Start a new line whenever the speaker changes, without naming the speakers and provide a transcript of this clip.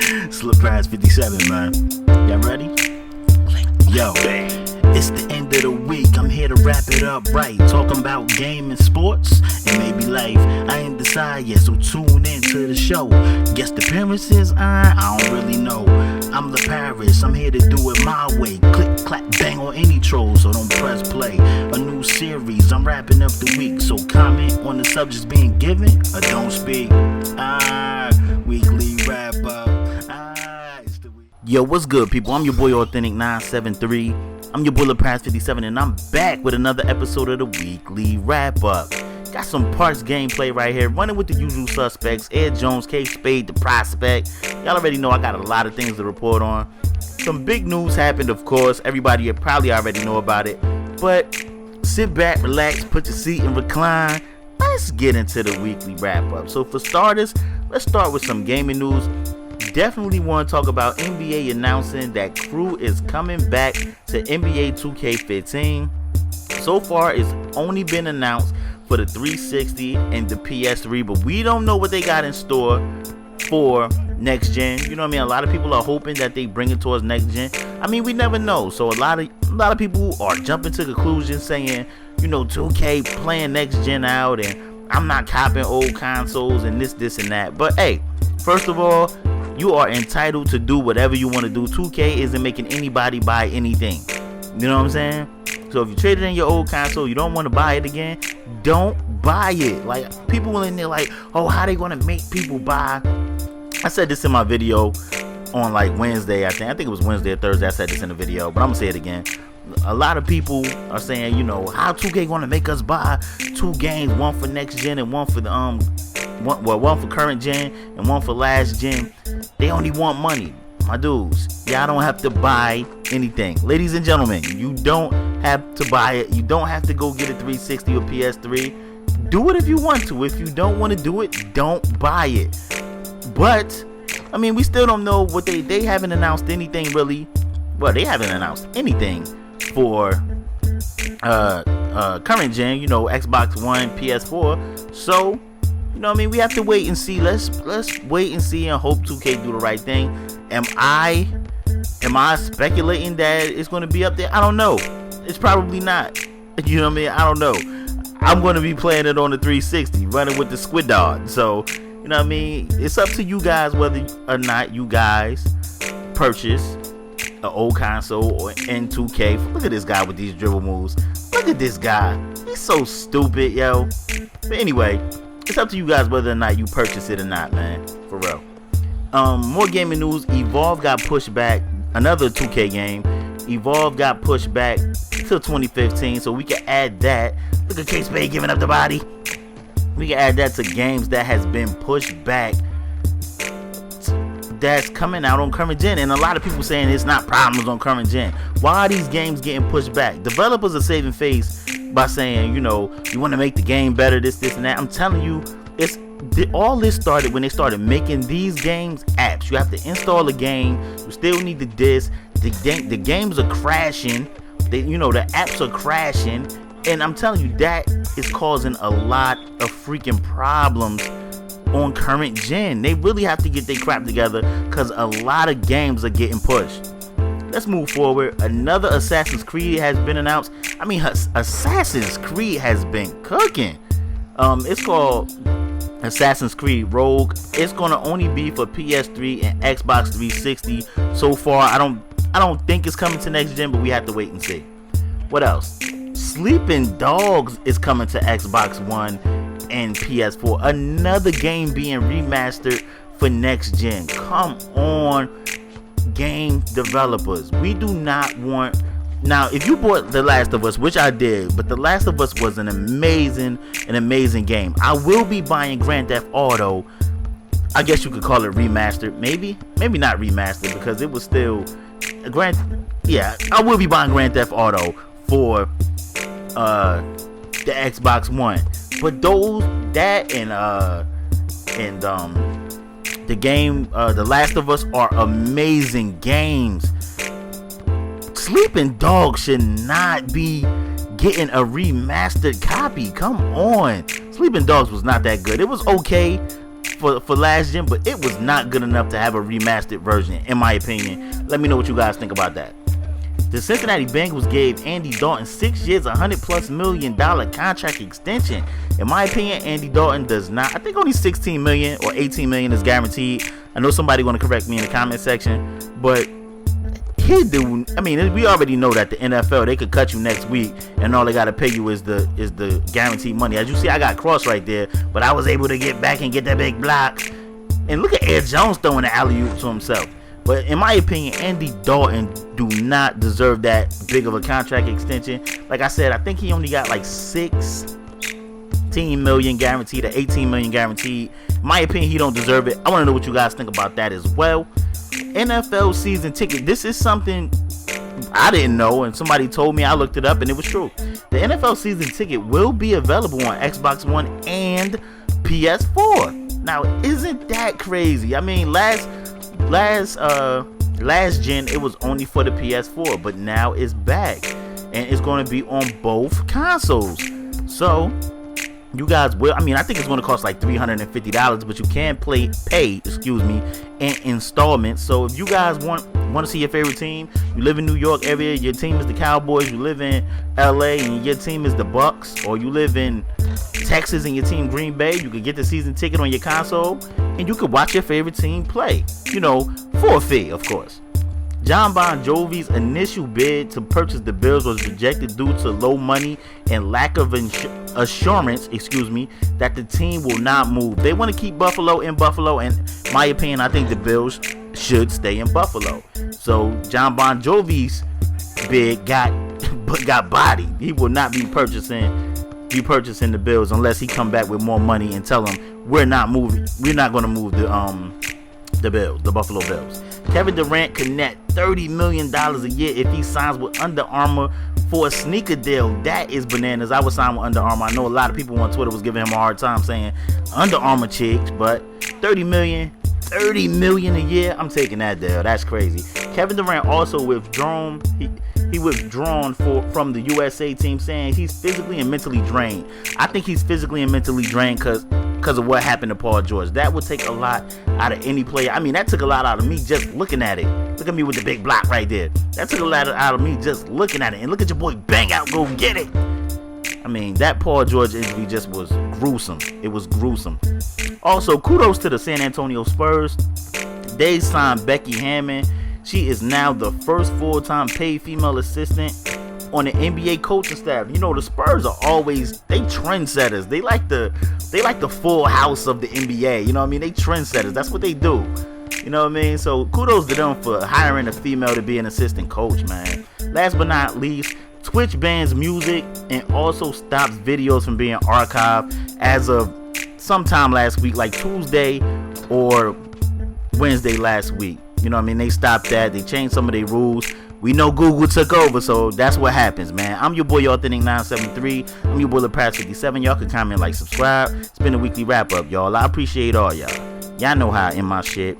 Surprise 57, man. Y'all ready? Yo, it's the end of the week. I'm here to wrap it up right. Talking about game and sports and maybe life. I ain't decide yet, so tune in to the show. Guest appearances? I don't really know. I'm the Paris. I'm here to do it my way. Click, clap, bang on any troll, so don't press play. A new series. I'm wrapping up the week, so comment on the subjects being given or don't speak. Weekly wrap up. It's the week. Yo, what's good, people? I'm your boy Authentic 973. I'm your boy Pass 57, and I'm back with another episode of the weekly wrap up. Got some parts gameplay right here, running with the usual suspects: Ed Jones, K Spade, the prospect. Y'all already know I got a lot of things to report on. Some big news happened, of course. Everybody probably already know about it, but sit back, relax, put your seat and recline. Let's get into the weekly wrap up. So for starters, let's start with some gaming news. Definitely want to talk about NBA announcing that Crew is coming back to NBA 2K15. So far, it's only been announced for the 360 and the PS3, but we don't know what they got in store for next gen. You know what I mean? A lot of people are hoping that they bring it towards next gen. I mean, we never know. So a lot of people are jumping to conclusions saying, you know, 2K playing next gen out, and I'm not copping old consoles and this and that. But hey, first of all, you are entitled to do whatever you want to do. 2K isn't making anybody buy anything. You know what I'm saying? So if you traded in your old console, you don't want to buy it again, don't buy it. Like, people in there like, oh, how they gonna make people buy? I said this in my video on like Wednesday, I think it was Wednesday or Thursday. I said this in the video, but I'm gonna say it again. A lot of people are saying, you know, how 2K gonna make us buy two games, one for next gen and one for the one for current gen and one for last gen. They only want money. My dudes, y'all don't have to buy anything. Ladies and gentlemen, you don't have to buy it. You don't have to go get a 360 or PS3. Do it if you want to. If you don't want to do it, don't buy it. But I mean, we still don't know what they haven't announced anything really. Well, they haven't announced anything for current gen, you know, Xbox One, PS4. So, you know what I mean, we have to wait and see. Let's wait and see and hope 2K do the right thing. Am I speculating that it's going to be up there? I don't know. It's probably not. You know what I mean? I don't know. I'm going to be playing it on the 360, running with the Squid Dog. So, you know what I mean? It's up to you guys whether or not you guys purchase an old console or in 2K. Look at this guy with these dribble moves. Look at this guy. He's so stupid, yo. But anyway, it's up to you guys whether or not you purchase it or not, man. For real. More gaming news. Evolve got pushed back. Another 2K game. Evolve got pushed back till 2015, so we can add that. Look at K Spade giving up the body. We can add that to games that has been pushed back, that's coming out on current gen. And a lot of people saying it's not problems on current gen. Why are these games getting pushed back? Developers are saving face by saying, you know, you want to make the game better, this and that. I'm telling you, all this started when they started making these games apps. You have to install a game. You still need the disc. The games are crashing. The apps are crashing. And I'm telling you, that is causing a lot of freaking problems on current gen. They really have to get their crap together because a lot of games are getting pushed. Let's move forward. Another Assassin's Creed has been announced. I mean, Assassin's Creed has been cooking. It's called Assassin's Creed Rogue. It's gonna only be for PS3 and Xbox 360. So far, I don't think it's coming to next gen, but we have to wait and see. What else? Sleeping Dogs is coming to Xbox One and PS4. Another game being remastered for next gen. Come on, game developers. We do not want. Now, if you bought The Last of Us, which I did, but The Last of Us was an amazing game. I will be buying Grand Theft Auto. I guess you could call it remastered. Maybe not remastered, because it was still I will be buying Grand Theft Auto for the Xbox One. But the game The Last of Us are amazing games. Sleeping Dogs should not be getting a remastered copy. Come on. Sleeping Dogs was not that good. It was okay for last gen, but it was not good enough to have a remastered version, in my opinion. Let me know what you guys think about that. The Cincinnati Bengals gave Andy Dalton 6 years, $100+ million contract extension. In my opinion, Andy Dalton does not. I think only $16 million or $18 million is guaranteed. I know somebody going to correct me in the comment section, but he do. I mean, we already know that the NFL, they could cut you next week, and all they got to pay you is the guaranteed money. As you see, I got crossed right there, but I was able to get back and get that big block. And look at Ed Jones throwing the alley-oop to himself. But in my opinion, Andy Dalton do not deserve that big of a contract extension. Like I said, I think he only got like $16 million guaranteed or $18 million guaranteed. In my opinion, he don't deserve it. I want to know what you guys think about that as well. NFL season ticket. This is something I didn't know, and somebody told me. I looked it up, and it was true. The NFL season ticket will be available on Xbox One and PS4. Now, isn't that crazy? I mean, last gen it was only for the PS4, but now it's back and it's going to be on both consoles. So you guys will, I mean, I think it's going to cost like $350, but you can pay in installments. So if you guys want to see your favorite team, you live in New York area, your team is the Cowboys, you live in LA and your team is the Bucks, or you live in Texas and your team Green Bay, you could get the season ticket on your console and you could watch your favorite team play, for a fee, of course. Jon Bon Jovi's initial bid to purchase the Bills was rejected due to low money and lack of assurance, that the team will not move. They want to keep Buffalo in Buffalo, and in my opinion, I think the Bills should stay in Buffalo. So Jon Bon Jovi's bid got bodied. He will not be purchasing the Bills unless he come back with more money and tell them we're not going to move the Bills, the Buffalo Bills. Kevin Durant could net $30 million a year if he signs with Under Armour for a sneaker deal. That is bananas. I would sign with Under Armour. I know a lot of people on Twitter was giving him a hard time saying Under Armour chicks, but $30 million a year, I'm taking that deal. That's crazy. Kevin Durant also withdrawn. He withdrawn from the USA team, saying he's physically and mentally drained. I think he's physically and mentally drained because of what happened to Paul George. That would take a lot out of any player. I mean, that took a lot out of me just looking at it. Look at me with the big block right there. That took a lot out of me just looking at it. And look at your boy bang out, go get it. I mean, that Paul George injury just was gruesome. It was gruesome. Also, kudos to the San Antonio Spurs. They signed Becky Hammon. She is now the first full-time paid female assistant on the NBA coaching staff. The Spurs are always, they trendsetters. They like the full house of the NBA. You know what I mean? They trendsetters. That's what they do. You know what I mean? So kudos to them for hiring a female to be an assistant coach, man. Last but not least, Twitch bans music and also stops videos from being archived as of sometime last week, like Tuesday or Wednesday last week. You know what I mean? They stopped that. They changed some of their rules. We know Google took over, so that's what happens, man. I'm your boy, Authentic 973. I'm your boy, LePrat57. Y'all can comment, like, subscribe. It's been a weekly wrap-up, y'all. I appreciate all y'all. Y'all know how I end my shit.